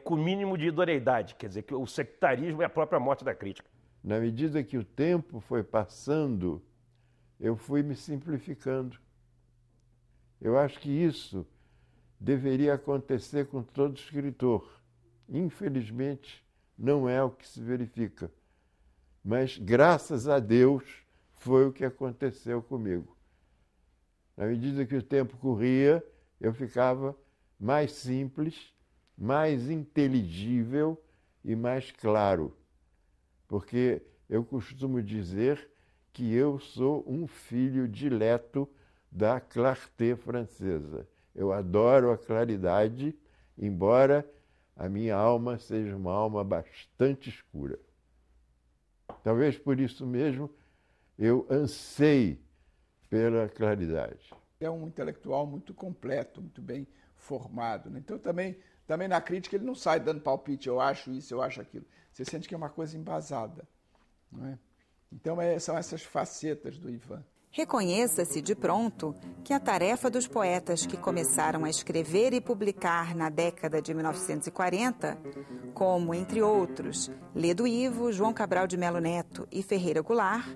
com o mínimo de idoneidade, quer dizer, que o sectarismo é a própria morte da crítica. Na medida que o tempo foi passando, eu fui me simplificando. Eu acho que isso deveria acontecer com todo escritor. Infelizmente, não é o que se verifica. Mas, graças a Deus, foi o que aconteceu comigo. Na medida que o tempo corria, eu ficava mais simples, mais inteligível e mais claro. Porque eu costumo dizer que eu sou um filho dileto da clarté francesa. Eu adoro a claridade, embora a minha alma seja uma alma bastante escura. Talvez por isso mesmo eu anseie pela claridade. É um intelectual muito completo, muito bem formado, né? Então também na crítica ele não sai dando palpite, eu acho isso, eu acho aquilo. Você sente que é uma coisa embasada, não é? Então são essas facetas do Ivan. Reconheça-se de pronto que a tarefa dos poetas que começaram a escrever e publicar na década de 1940, como, entre outros, Ledo Ivo, João Cabral de Melo Neto e Ferreira Goulart,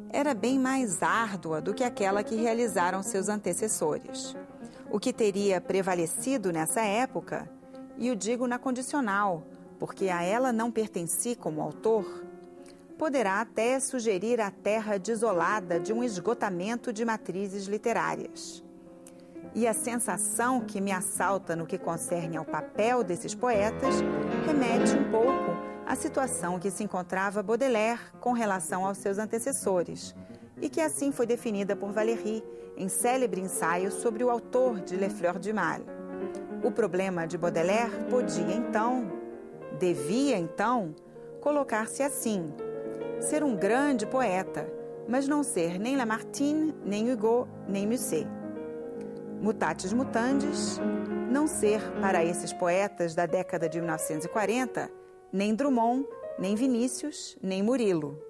era bem mais árdua do que aquela que realizaram seus antecessores. O que teria prevalecido nessa época, e o digo na condicional, porque a ela não pertenci como autor, poderá até sugerir a terra desolada de um esgotamento de matrizes literárias. E a sensação que me assalta no que concerne ao papel desses poetas remete um pouco à situação que se encontrava Baudelaire com relação aos seus antecessores, e que assim foi definida por Valéry em célebre ensaio sobre o autor de Les Fleurs du Mal. O problema de Baudelaire devia então, colocar-se assim: ser um grande poeta, mas não ser nem Lamartine, nem Hugo, nem Musset. Mutatis mutandis, não ser, para esses poetas da década de 1940, nem Drummond, nem Vinícius, nem Murilo.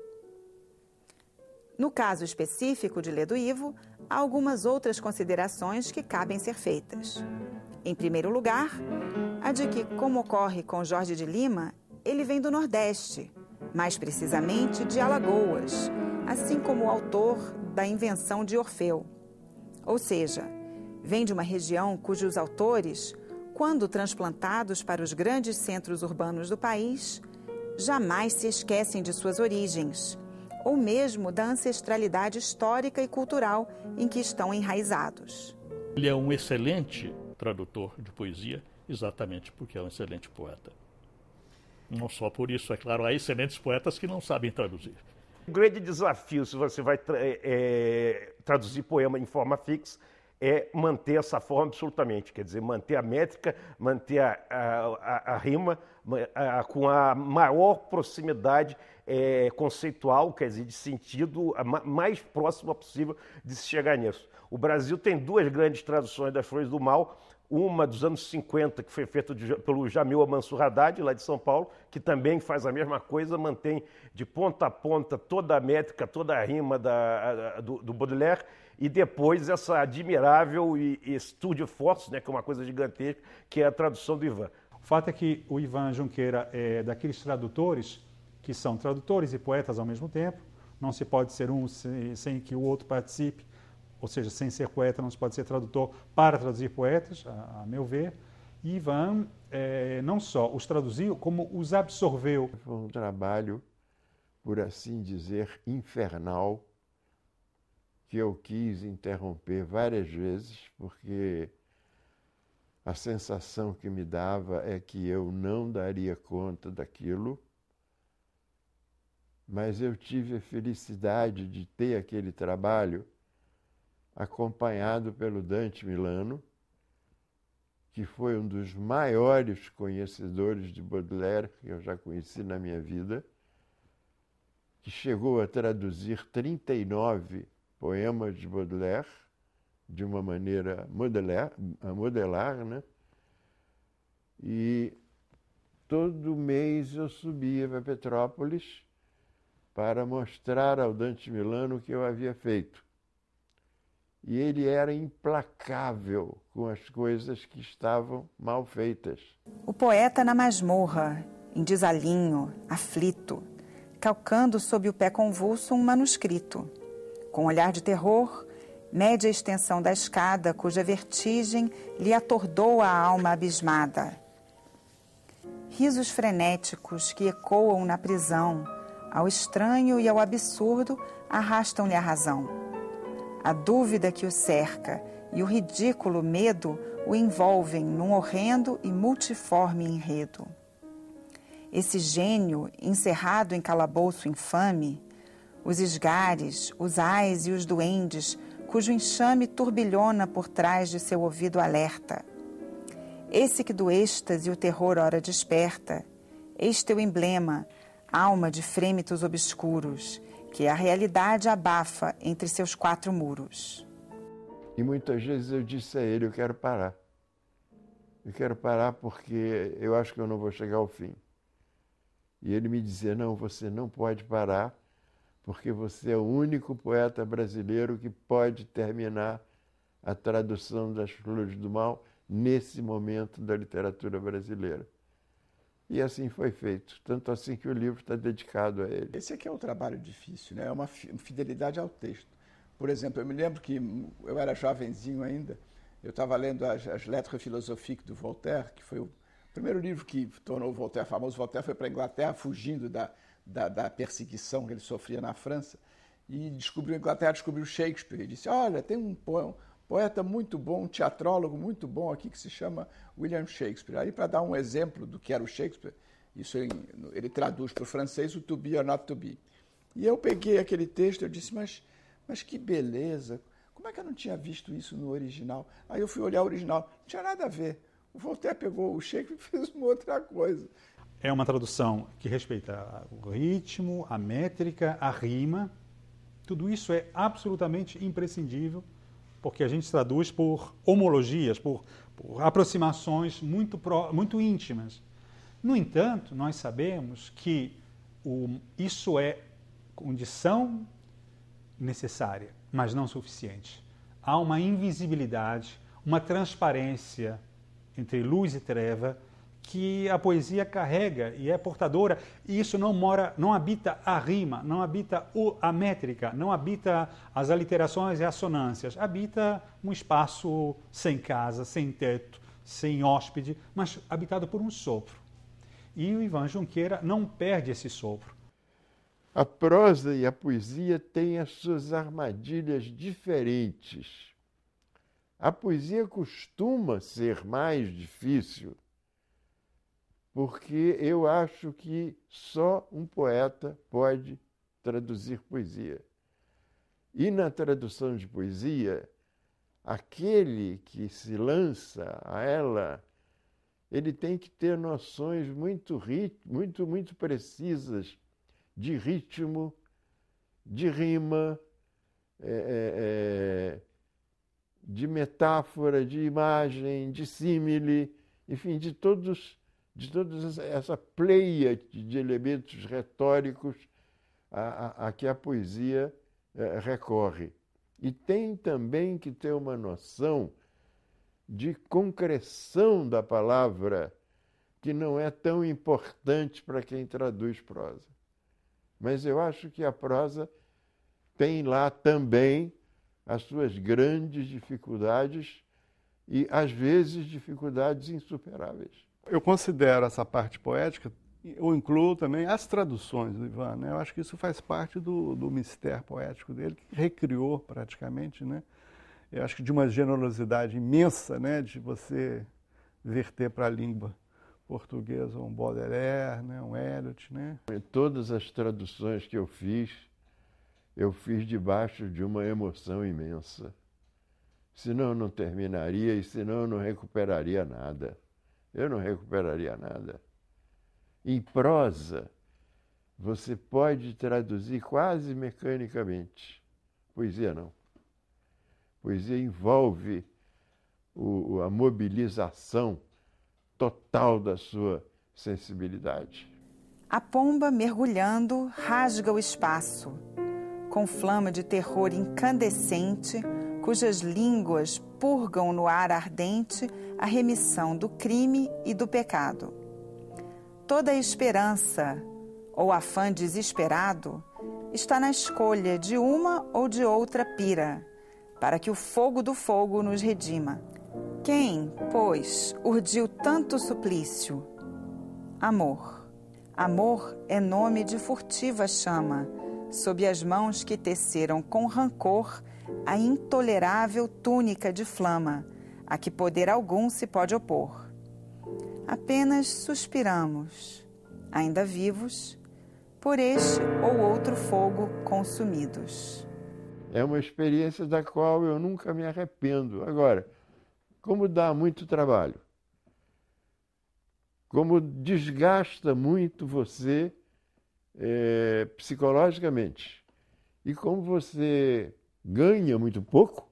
No caso específico de Ledo Ivo, há algumas outras considerações que cabem ser feitas. Em primeiro lugar, a de que, como ocorre com Jorge de Lima, ele vem do Nordeste, mais precisamente de Alagoas, assim como o autor da Invenção de Orfeu. Ou seja, vem de uma região cujos autores, quando transplantados para os grandes centros urbanos do país, jamais se esquecem de suas origens, ou mesmo da ancestralidade histórica e cultural em que estão enraizados. Ele é um excelente tradutor de poesia, exatamente porque é um excelente poeta. Não só por isso, é claro, há excelentes poetas que não sabem traduzir. O grande desafio, se você vai traduzir poema em forma fixa, é manter essa forma absolutamente, quer dizer, manter a métrica, manter a rima com a maior proximidade conceitual, quer dizer, de sentido, a mais próxima possível de se chegar nisso. O Brasil tem duas grandes traduções das Flores do Mal, uma dos anos 50, que foi feita pelo Jamil Mansur Haddad, lá de São Paulo, que também faz a mesma coisa, mantém de ponta a ponta toda a métrica, toda a rima do Baudelaire, e depois essa admirável e estúdio force, né, que é uma coisa gigantesca, que é a tradução do Ivan. O fato é que o Ivan Junqueira é daqueles tradutores que são tradutores e poetas ao mesmo tempo. Não se pode ser um sem que o outro participe, ou seja, sem ser poeta não se pode ser tradutor para traduzir poetas, a meu ver. E Ivan não só os traduziu, como os absorveu. Foi um trabalho, por assim dizer, infernal, que eu quis interromper várias vezes, porque a sensação que me dava é que eu não daria conta daquilo, mas eu tive a felicidade de ter aquele trabalho acompanhado pelo Dante Milano, que foi um dos maiores conhecedores de Baudelaire que eu já conheci na minha vida, que chegou a traduzir 39 poemas de Baudelaire de uma maneira modelar, né? E todo mês eu subia para Petrópolis para mostrar ao Dante Milano o que eu havia feito. E ele era implacável com as coisas que estavam mal feitas. O poeta na masmorra, em desalinho, aflito, calcando sob o pé convulso um manuscrito. Com olhar de terror, mede a extensão da escada, cuja vertigem lhe atordou a alma abismada. Risos frenéticos que ecoam na prisão, ao estranho e ao absurdo, arrastam-lhe a razão. A dúvida que o cerca e o ridículo medo o envolvem num horrendo e multiforme enredo. Esse gênio, encerrado em calabouço infame, os esgares, os ais e os duendes, cujo enxame turbilhona por trás de seu ouvido alerta. Esse que do êxtase o terror ora desperta, este é o emblema, alma de frêmitos obscuros, que a realidade abafa entre seus quatro muros. E muitas vezes eu disse a ele, eu quero parar. Eu quero parar porque eu acho que eu não vou chegar ao fim. E ele me dizia, não, você não pode parar, porque você é o único poeta brasileiro que pode terminar a tradução das Flores do Mal nesse momento da literatura brasileira. E assim foi feito, tanto assim que o livro está dedicado a ele. Esse aqui é um trabalho difícil, né? É uma fidelidade ao texto. Por exemplo, eu me lembro que eu era jovenzinho ainda, eu estava lendo as Lettres philosophiques do Voltaire, que foi o primeiro livro que tornou o Voltaire famoso. Voltaire foi para a Inglaterra fugindo da perseguição que ele sofria na França e descobriu a Inglaterra, descobriu Shakespeare e disse, olha, tem um poeta muito bom, um teatrólogo muito bom aqui que se chama William Shakespeare. Aí, para dar um exemplo do que era o Shakespeare, isso ele traduz para o francês o to be or not to be. E eu peguei aquele texto e eu disse, mas que beleza, como é que eu não tinha visto isso no original? Aí eu fui olhar o original, não tinha nada a ver. O Voltaire pegou o Shakespeare e fez uma outra coisa. É uma tradução que respeita o ritmo, a métrica, a rima. Tudo isso é absolutamente imprescindível, porque a gente traduz por homologias, por aproximações muito íntimas. No entanto, nós sabemos que isso é condição necessária, mas não suficiente. Há uma invisibilidade, uma transparência entre luz e treva que a poesia carrega e é portadora, e isso não habita a rima, não habita a métrica, não habita as aliterações e assonâncias, habita um espaço sem casa, sem teto, sem hóspede, mas habitado por um sopro. E o Ivan Junqueira não perde esse sopro. A prosa e a poesia têm as suas armadilhas diferentes. A poesia costuma ser mais difícil, porque eu acho que só um poeta pode traduzir poesia. E na tradução de poesia, aquele que se lança a ela, ele tem que ter noções muito precisas de ritmo, de rima, de metáfora, de imagem, de símile, enfim, de toda essa pleia de elementos retóricos a que a poesia recorre. E tem também que ter uma noção de concreção da palavra, que não é tão importante para quem traduz prosa. Mas eu acho que a prosa tem lá também as suas grandes dificuldades e, às vezes, dificuldades insuperáveis. Eu considero essa parte poética, eu incluo também as traduções do Ivan, né? Eu acho que isso faz parte do mistério poético dele, que recriou praticamente, né? Eu acho que de uma generosidade imensa, né? De você verter para a língua portuguesa um Baudelaire, né? Um Eliot, né? Todas as traduções que eu fiz debaixo de uma emoção imensa. Senão eu não terminaria e senão eu não recuperaria nada. Eu não recuperaria nada. Em prosa, você pode traduzir quase mecanicamente. Poesia não. Poesia envolve a mobilização total da sua sensibilidade. A pomba, mergulhando, rasga o espaço, com flama de terror incandescente, cujas línguas purgam no ar ardente a remissão do crime e do pecado. Toda a esperança, ou afã desesperado, está na escolha de uma ou de outra pira, para que o fogo do fogo nos redima. Quem, pois, urdiu tanto suplício? Amor. Amor é nome de furtiva chama, sob as mãos que teceram com rancor a intolerável túnica de flama, a que poder algum se pode opor. Apenas suspiramos, ainda vivos, por este ou outro fogo consumidos. É uma experiência da qual eu nunca me arrependo. Agora, como dá muito trabalho, como desgasta muito você psicologicamente, e como você ganha muito pouco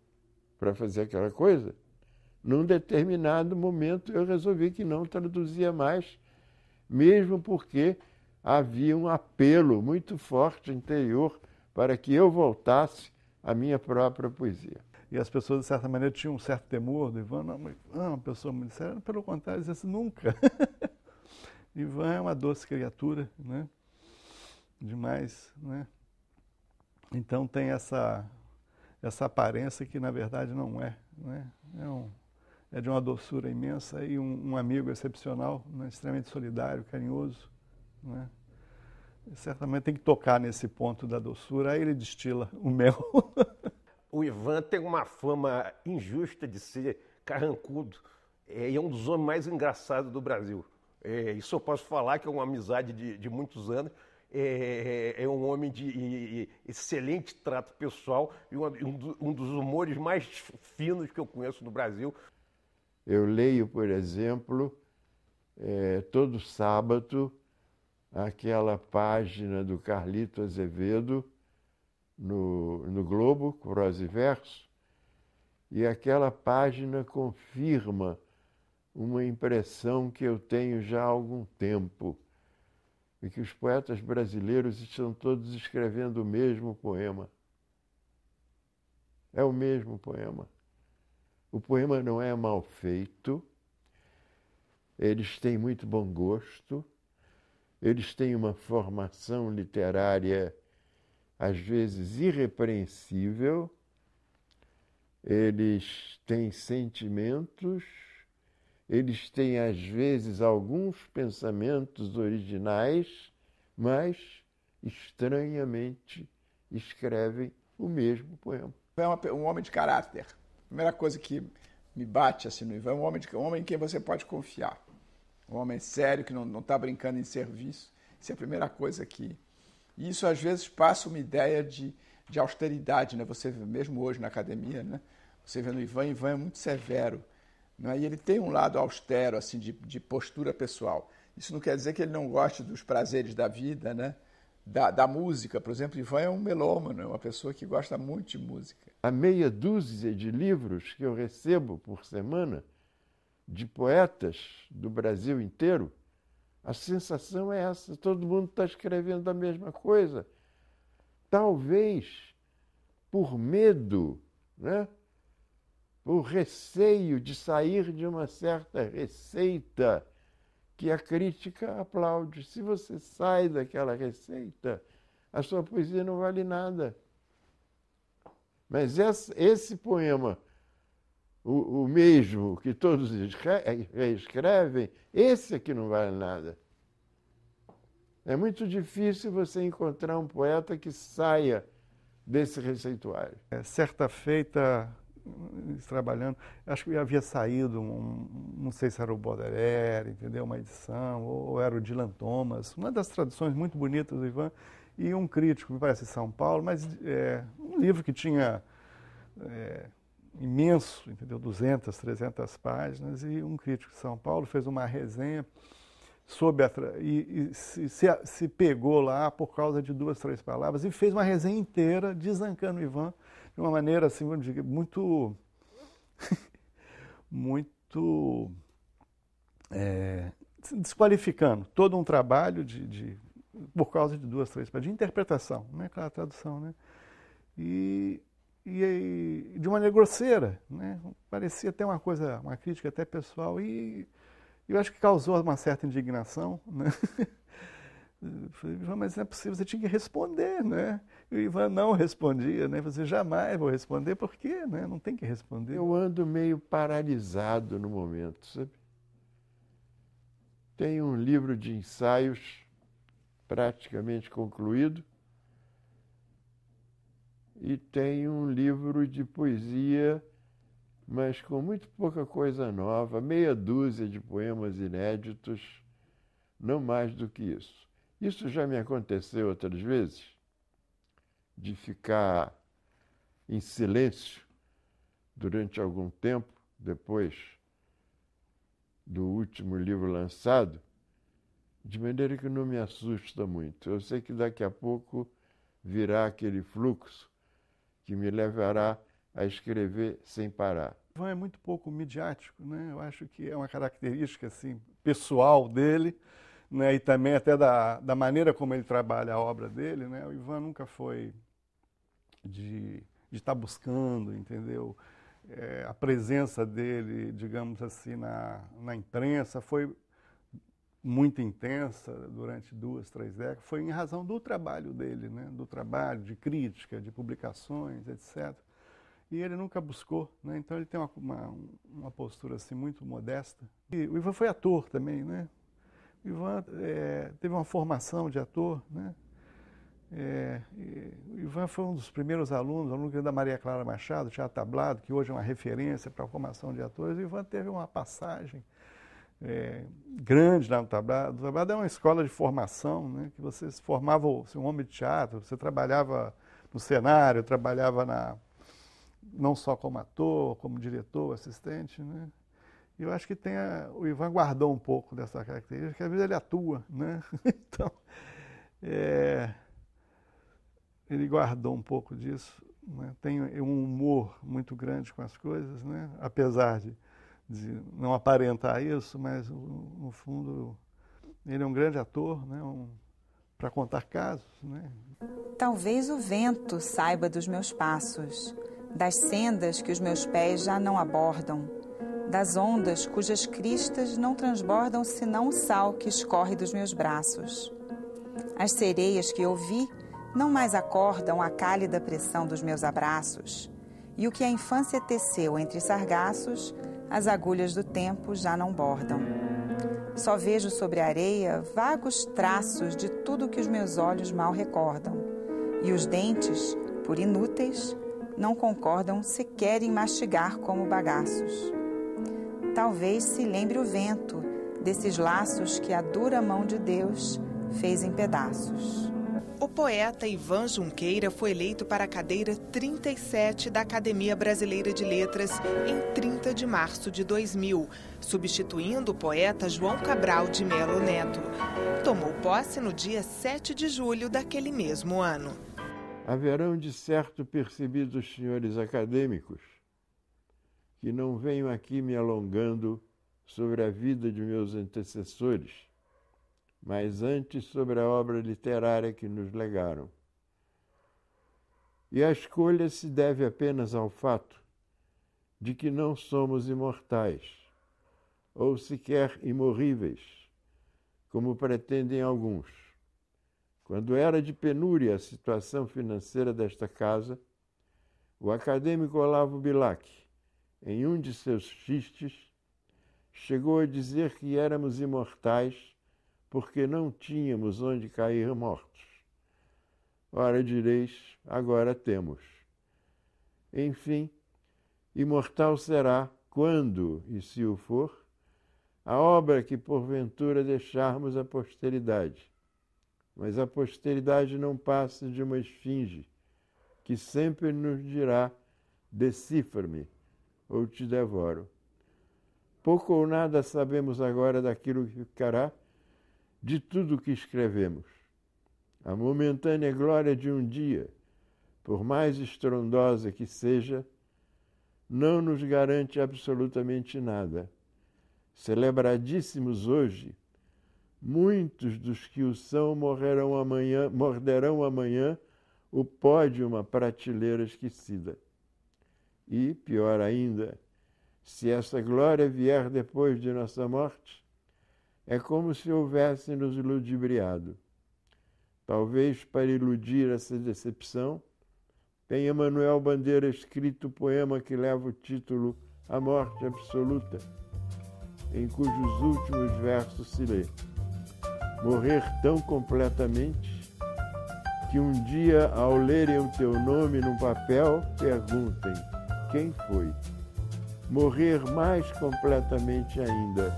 para fazer aquela coisa, num determinado momento eu resolvi que não traduzia mais, mesmo porque havia um apelo muito forte interior para que eu voltasse à minha própria poesia. E as pessoas, de certa maneira, tinham um certo temor do Ivan. Não, uma pessoa muito séria, pelo contrário, dizia assim, nunca. Ivan é uma doce criatura, né? Demais, né? Então tem essa aparência que, na verdade, não é, né? É de uma doçura imensa e um amigo excepcional, né? Extremamente solidário, carinhoso, né? E certamente tem que tocar nesse ponto da doçura, aí ele destila o mel. O Ivan tem uma fama injusta de ser carrancudo e é um dos homens mais engraçados do Brasil. Isso eu posso falar, que é uma amizade de muitos anos. É um homem de excelente trato pessoal e um dos humores mais finos que eu conheço no Brasil. Eu leio, por exemplo, todo sábado, aquela página do Carlito Azevedo no Globo, Prosa e Verso, e aquela página confirma uma impressão que eu tenho já há algum tempo, e que os poetas brasileiros estão todos escrevendo o mesmo poema. É o mesmo poema. O poema não é mal feito, eles têm muito bom gosto, eles têm uma formação literária, às vezes, irrepreensível, eles têm sentimentos, eles têm às vezes alguns pensamentos originais, mas estranhamente escrevem o mesmo poema. É um homem de caráter. A primeira coisa que me bate assim no Ivan é um homem em quem você pode confiar. Um homem sério, que não está brincando em serviço. Isso é a primeira coisa que... E isso, às vezes, passa uma ideia de austeridade, né? Você vê, mesmo hoje na academia, né? Você vê no Ivan é muito severo. Né? E ele tem um lado austero, assim, de postura pessoal. Isso não quer dizer que ele não goste dos prazeres da vida, né? Da música. Por exemplo, Ivan é um melômano, é uma pessoa que gosta muito de música. A meia dúzia de livros que eu recebo por semana de poetas do Brasil inteiro, a sensação é essa, todo mundo está escrevendo a mesma coisa. Talvez por medo, né? Por receio de sair de uma certa receita que a crítica aplaude. Se você sai daquela receita, a sua poesia não vale nada. Mas esse poema, o mesmo que todos reescrevem, esse aqui não vale nada. É muito difícil você encontrar um poeta que saia desse receituário. Certa feita, trabalhando, acho que havia saído, não sei se era o Baudelaire, entendeu? Uma edição, ou era o Dylan Thomas, uma das traduções muito bonitas do Ivan, e um crítico, me parece São Paulo, mas um livro que tinha imenso, entendeu? 200, 300 páginas, e um crítico de São Paulo fez uma resenha sobre se pegou lá por causa de 2, 3 palavras e fez uma resenha inteira desancando o Ivan de uma maneira assim, muito muito desqualificando todo um trabalho por causa de 2, 3 páginas de interpretação, não é claro, tradução, né? E de uma maneira grosseira, né? Parecia até uma crítica até pessoal, e eu acho que causou uma certa indignação, né? Falei, Ivan, mas não é possível, você tinha que responder, né? E o Ivan não respondia, né? Você jamais vou responder, por quê, né? Não tem que responder. Eu ando meio paralisado no momento, sabe? Tenho um livro de ensaios praticamente concluído e tenho um livro de poesia, mas com muito pouca coisa nova, meia dúzia de poemas inéditos, não mais do que isso. Isso já me aconteceu outras vezes, de ficar em silêncio durante algum tempo, depois do último livro lançado, de maneira que não me assusta muito. Eu sei que daqui a pouco virá aquele fluxo que me levará a escrever sem parar. Ivan é muito pouco midiático, né? Eu acho que é uma característica assim, pessoal dele, né? E também até da maneira como ele trabalha a obra dele, né? O Ivan nunca foi de estar buscando, entendeu? A presença dele, digamos assim, na imprensa foi muito intensa durante 2, 3 décadas, foi em razão do trabalho dele, né? Do trabalho de crítica, de publicações, etc. E ele nunca buscou, né? Então ele tem uma postura assim muito modesta. E o Ivan foi ator também, né? O Ivan teve uma formação de ator, né? O Ivan foi um dos primeiros aluno da Maria Clara Machado, Teatro Tablado, que hoje é uma referência para a formação de atores. O Ivan teve uma passagem grande lá no Tablado. O Tablado é uma escola de formação, né? Que você se formava um homem de teatro, você trabalhava no cenário, trabalhava não só como ator, como diretor, assistente, né? E eu acho que o Ivan guardou um pouco dessa característica, que às vezes ele atua, né? Então, ele guardou um pouco disso, né? Tem um humor muito grande com as coisas, né? Apesar de não aparentar isso, mas no fundo ele é um grande ator, né? Para contar casos, né? Talvez o vento saiba dos meus passos, das sendas que os meus pés já não abordam, das ondas cujas cristas não transbordam senão o sal que escorre dos meus braços. As sereias que eu vi não mais acordam a cálida pressão dos meus abraços, e o que a infância teceu entre sargaços, as agulhas do tempo já não bordam. Só vejo sobre a areia vagos traços de tudo que os meus olhos mal recordam. E os dentes, por inúteis, não concordam sequer em mastigar como bagaços. Talvez se lembre o vento desses laços que a dura mão de Deus fez em pedaços. O poeta Ivan Junqueira foi eleito para a cadeira 37 da Academia Brasileira de Letras em 30 de março de 2000, substituindo o poeta João Cabral de Melo Neto. Tomou posse no dia 7 de julho daquele mesmo ano. Haverão de certo percebido os senhores acadêmicos que não venho aqui me alongando sobre a vida de meus antecessores, mas antes sobre a obra literária que nos legaram. E a escolha se deve apenas ao fato de que não somos imortais, ou sequer imorríveis, como pretendem alguns. Quando era de penúria a situação financeira desta casa, o acadêmico Olavo Bilac, em um de seus xistes, chegou a dizer que éramos imortais porque não tínhamos onde cair mortos. Ora direis, agora temos. Enfim, imortal será, quando, e se o for, a obra que porventura deixarmos à posteridade. Mas a posteridade não passa de uma esfinge, que sempre nos dirá, decifra-me, ou te devoro. Pouco ou nada sabemos agora daquilo que ficará de tudo o que escrevemos. A momentânea glória de um dia, por mais estrondosa que seja, não nos garante absolutamente nada. Celebradíssimos hoje, muitos dos que o são morderão amanhã o pó de uma prateleira esquecida. E, pior ainda, se essa glória vier depois de nossa morte, é como se houvesse nos ludibriado. Talvez para iludir essa decepção, tenha Manuel Bandeira escrito o poema que leva o título A Morte Absoluta, em cujos últimos versos se lê: morrer tão completamente que um dia, ao lerem o teu nome no papel, perguntem quem foi. Morrer mais completamente ainda,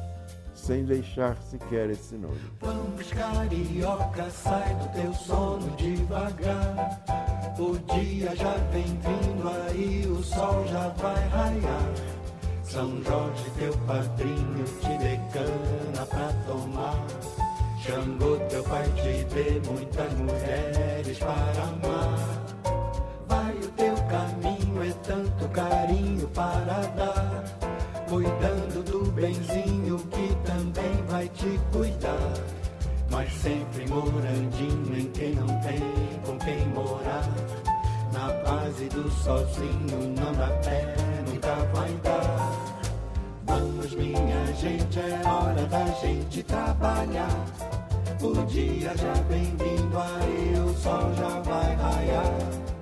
sem deixar sequer esse nome. Vamos, carioca, sai do teu sono devagar. O dia já vem vindo aí, o sol já vai raiar. São Jorge, teu padrinho, te dê cana pra tomar. Xangô, teu pai, te dê muitas mulheres para amar. Vai, o teu caminho é tanto carinho para dar, cuidando do benzinho que também vai te cuidar. Mas sempre morandinho em quem não tem com quem morar. Na base do sozinho não dá pé, nunca vai dar. Vamos, minha gente, é hora da gente trabalhar. O dia já vem vindo aí, o sol já vai raiar.